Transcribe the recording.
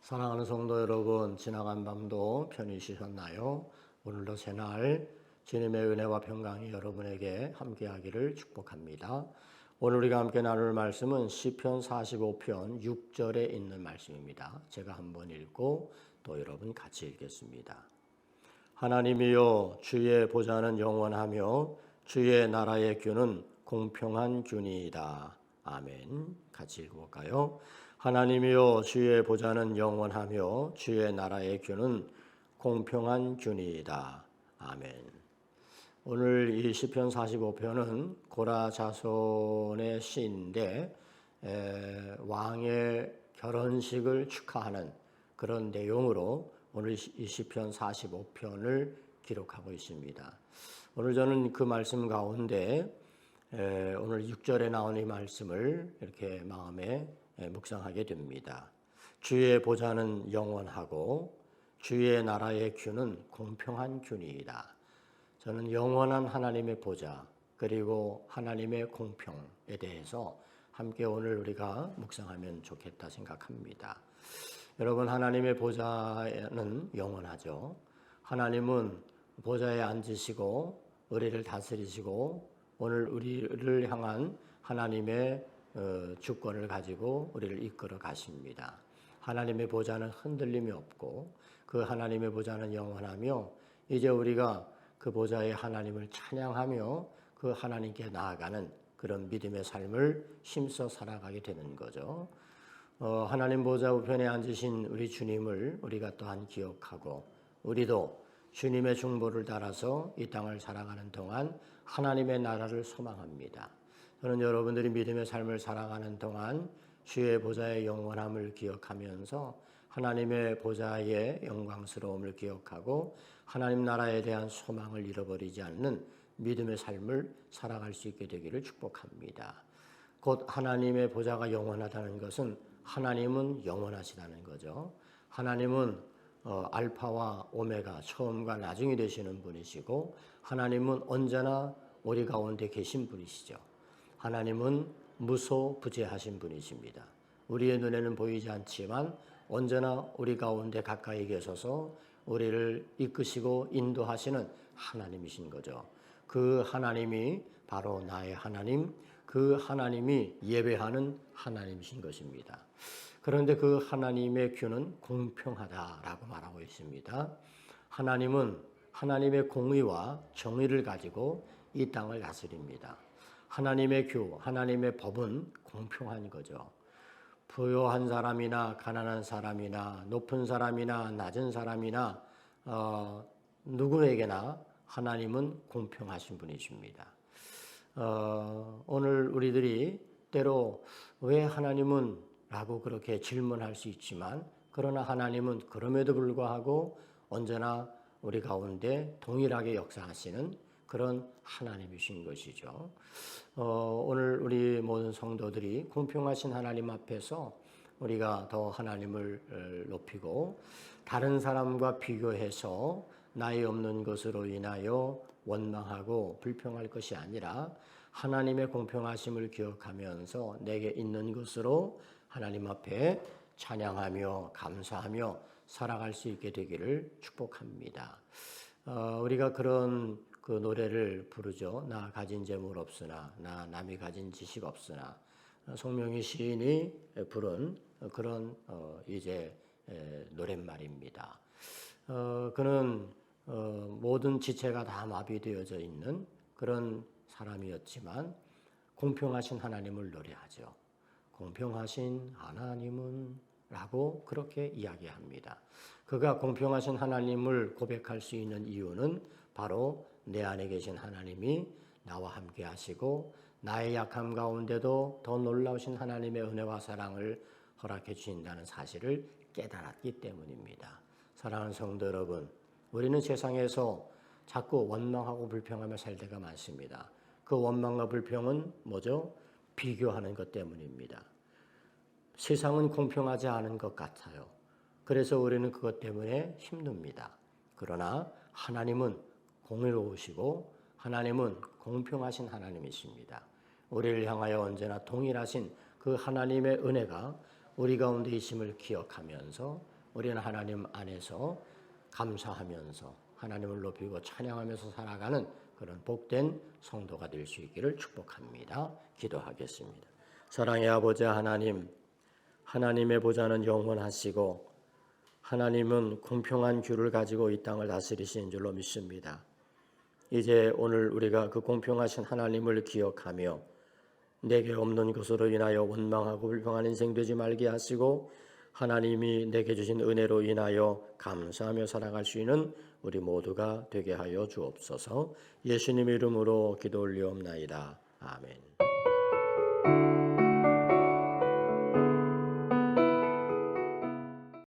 사랑하는 성도 여러분, 지나간 밤도 편히 쉬셨나요? 오늘도 새날 주님의 은혜와 평강이 여러분에게 함께하기를 축복합니다. 오늘 우리가 함께 나눌 말씀은 시편 45편 6절에 있는 말씀입니다. 제가 한번 읽고 또 여러분 같이 읽겠습니다. 하나님이여, 주의 보좌는 영원하며 주의 나라의 규는 공평한 규니이다. 아멘. 같이 읽어볼까요? 하나님이여, 주의 보좌는 영원하며 주의 나라의 규는 공평한 규니이다. 아멘. 오늘 이 시편 45편은 고라 자손의 시인데 왕의 결혼식을 축하하는 그런 내용으로 오늘 이 시편 45편을 기록하고 있습니다. 오늘 저는 그 말씀 가운데 오늘 6절에 나온 이 말씀을 이렇게 마음에 묵상하게 됩니다. 주의 보좌는 영원하고 주의 나라의 규는 공평한 규니이다. 저는 영원한 하나님의 보좌 그리고 하나님의 공평에 대해서 함께 오늘 우리가 묵상하면 좋겠다 생각합니다. 여러분, 하나님의 보좌는 영원하죠. 하나님은 보좌에 앉으시고 우리를 다스리시고 오늘 우리를 향한 하나님의 주권을 가지고 우리를 이끌어 가십니다. 하나님의 보좌는 흔들림이 없고 그 하나님의 보좌는 영원하며 이제 우리가 그 보좌의 하나님을 찬양하며 그 하나님께 나아가는 그런 믿음의 삶을 힘써 살아가게 되는 거죠. 하나님 보좌 우편에 앉으신 우리 주님을 우리가 또한 기억하고 우리도 주님의 중보를 따라서 이 땅을 살아가는 동안 하나님의 나라를 소망합니다. 저는 여러분들이 믿음의 삶을 살아가는 동안 주의 보좌의 영원함을 기억하면서 하나님의 보좌의 영광스러움을 기억하고 하나님 나라에 대한 소망을 잃어버리지 않는 믿음의 삶을 살아갈 수 있게 되기를 축복합니다. 곧 하나님의 보좌가 영원하다는 것은 하나님은 영원하시다는 거죠. 하나님은 알파와 오메가, 처음과 나중이 되시는 분이시고 하나님은 언제나 우리 가운데 계신 분이시죠. 하나님은 무소부재하신 분이십니다. 우리의 눈에는 보이지 않지만 언제나 우리 가운데 가까이 계셔서 우리를 이끄시고 인도하시는 하나님이신 거죠. 그 하나님이 바로 나의 하나님, 그 하나님이 예배하는 하나님이신 것입니다. 그런데 그 하나님의 규는 공평하다라고 말하고 있습니다. 하나님은 하나님의 공의와 정의를 가지고 이 땅을 다스립니다. 하나님의 규, 하나님의 법은 공평한 거죠. 부유한 사람이나 가난한 사람이나 높은 사람이나 낮은 사람이나 누구에게나 하나님은 공평하신 분이십니다. 오늘 우리들이 때로 왜 하나님은 라고 그렇게 질문할 수 있지만 그러나 하나님은 그럼에도 불구하고 언제나 우리 가운데 동일하게 역사하시는 그런 하나님이신 것이죠. 오늘 우리 모든 성도들이 공평하신 하나님 앞에서 우리가 더 하나님을 높이고 다른 사람과 비교해서 나이 없는 것으로 인하여 원망하고 불평할 것이 아니라 하나님의 공평하심을 기억하면서 내게 있는 것으로 하나님 앞에 찬양하며 감사하며 살아갈 수 있게 되기를 축복합니다. 우리가 그런 그 노래를 부르죠. 나 가진 재물 없으나 나 남이 가진 지식 없으나 송명희 시인이 부른 그런 이제 노랫말입니다. 그는 모든 지체가 다 마비되어져 있는 그런 사람이었지만 공평하신 하나님을 노래하죠. 공평하신 하나님은 라고 그렇게 이야기합니다. 그가 공평하신 하나님을 고백할 수 있는 이유는 바로 내 안에 계신 하나님이 나와 함께 하시고 나의 약함 가운데도 더 놀라우신 하나님의 은혜와 사랑을 허락해 주신다는 사실을 깨달았기 때문입니다. 사랑하는 성도 여러분, 우리는 세상에서 자꾸 원망하고 불평하며 살 때가 많습니다. 그 원망과 불평은 뭐죠? 비교하는 것 때문입니다. 세상은 공평하지 않은 것 같아요. 그래서 우리는 그것 때문에 힘듭니다. 그러나 하나님은 공의로우시고 하나님은 공평하신 하나님이십니다. 우리를 향하여 언제나 동일하신 그 하나님의 은혜가 우리 가운데 있음을 기억하면서 우리는 하나님 안에서 감사하면서 하나님을 높이고 찬양하면서 살아가는 그런 복된 성도가 될 수 있기를 축복합니다. 기도하겠습니다. 사랑의 아버지 하나님, 하나님의 보좌는 영원하시고 하나님은 공평한 규를 가지고 이 땅을 다스리신 줄로 믿습니다. 이제 오늘 우리가 그 공평하신 하나님을 기억하며 내게 없는 것으로 인하여 원망하고 불평한 인생 되지 말게 하시고 하나님이 내게 주신 은혜로 인하여 감사하며 살아갈 수 있는 우리 모두가 되게 하여 주옵소서. 예수님 이름으로 기도 올리옵나이다. 아멘.